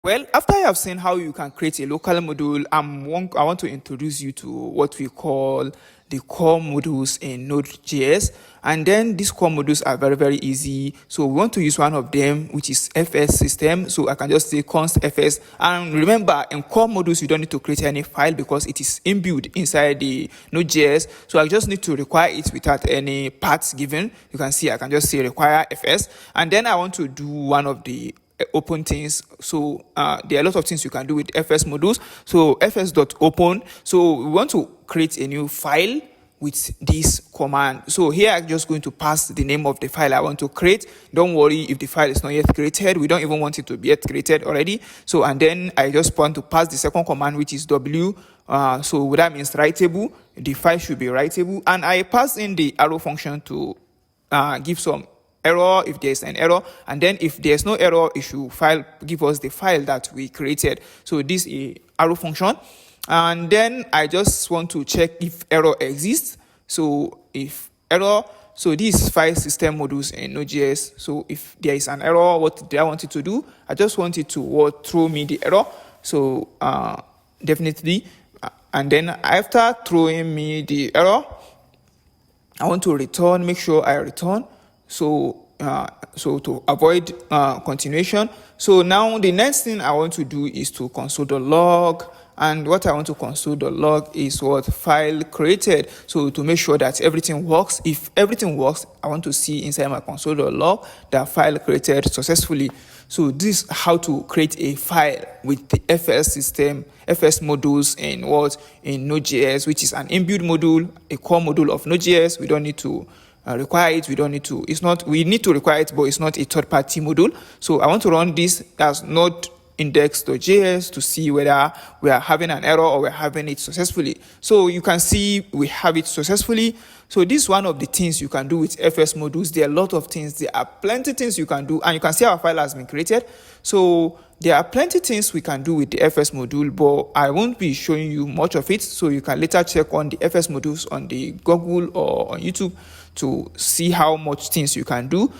Well, after I have seen how you can create a local module, I want to introduce you to what we call the core modules in Node.js. And then these core modules are very, very easy. So we want to use one of them, which is fs system. So I can just say const fs. And remember, in core modules, you don't need to create any file because it is inbuilt inside the Node.js. So I just need to require it without any paths given. You can see I can just say require fs. And then I want to do one of the open things. So there are a lot of things you can do with fs modules. So fs.open. So we want to create a new file with this command. So here I'm just going to pass the name of the file I want to create. Don't worry if the file is not yet created. We don't even want it to be yet created already. So and then I just want to pass the second command, which is w. So that means writable. The file should be writable, and I pass in the arrow function to give some error if there's an error, and then if there's no error, it should give us the file that we created. So this is a arrow function, and then I just want to check if error exists. So if error, so this file system modules in Node.js. So if there is an error, what do I want it to do? I just want it to throw me the error. So definitely, and then after throwing me the error, I want to return, make sure I return. So to avoid continuation. So now the next thing I want to do is to console the log. And what I want to console the log is what file created. So to make sure that everything works. If everything works, I want to see inside my console the log that file created successfully. So this is how to create a file with the fs system, fs modules in Node.js, which is an inbuilt module, a core module of Node.js. We don't need to require it. We don't need to. It's not. We need to require it, but it's not a third-party module. So I want to run this as Node index.js to see whether we are having an error or we're having it successfully. So you can see we have it successfully. So this is one of the things you can do with fs modules. There are a lot of things. There are plenty of things you can do, and you can see our file has been created. So there are plenty of things we can do with the fs module, but I won't be showing you much of it. So you can later check on the fs modules on the Google or on YouTube to see how much things you can do.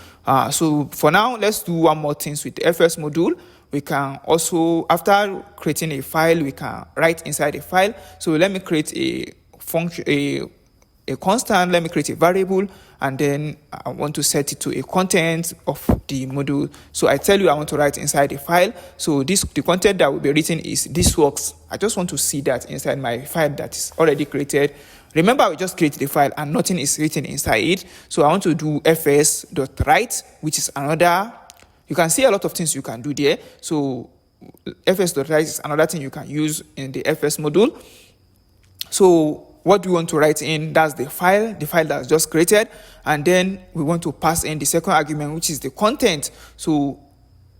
So for now, let's do one more things with the fs module. We can also, after creating a file, we can write inside the file. So let me create a function, a constant. Let me create a variable, and then I want to set it to a content of the module. So I tell you I want to write inside the file. So the content that will be written is this works. I just want to see that inside my file that is already created. Remember, we just create the file and nothing is written inside it. So I want to do fs.write, which is another. You can see a lot of things you can do there. So fs.write is another thing you can use in the fs module. So what we want to write in, that's the file that's just created. And then we want to pass in the second argument, which is the content. So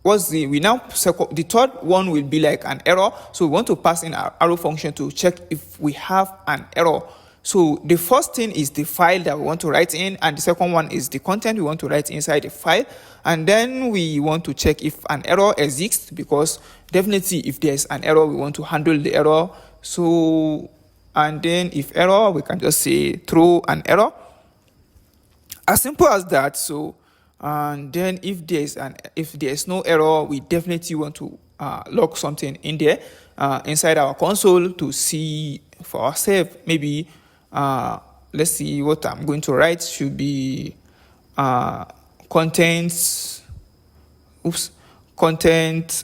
the third one will be like an error. So we want to pass in our arrow function to check if we have an error. So the first thing is the file that we want to write in, and the second one is the content we want to write inside the file. And then we want to check if an error exists, because definitely if there's an error, we want to handle the error. So, and then if error, we can just say throw an error. As simple as that. So, and then if there's no error, we definitely want to log something in there inside our console to see for ourselves. Maybe let's see what I'm going to write should be content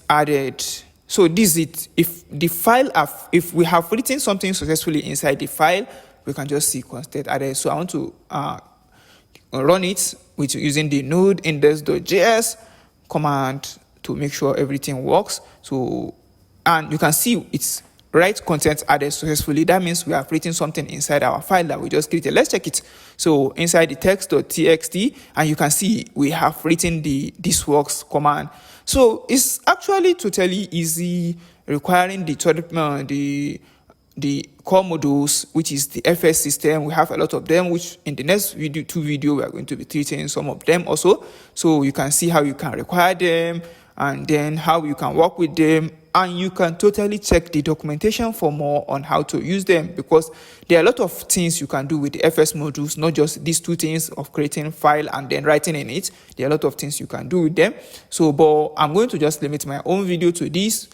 added. So this is it. If we have written something successfully inside the file, we can just see content added. So I want to run it using the node index.js command to make sure everything works. So, and you can see it's write content added successfully. That means we have written something inside our file that we just created. Let's check it. So inside the text.txt, and you can see we have written the this works command. So it's actually totally easy, requiring the core modules, which is the fs system. We have a lot of them, which in the next two videos we are going to be treating some of them also. So you can see how you can require them, and then how you can work with them, and you can totally check the documentation for more on how to use them, because there are a lot of things you can do with the FS modules, not just these two things of creating file and then writing in it. There are a lot of things you can do with them. So, but I'm going to just limit my own video to this.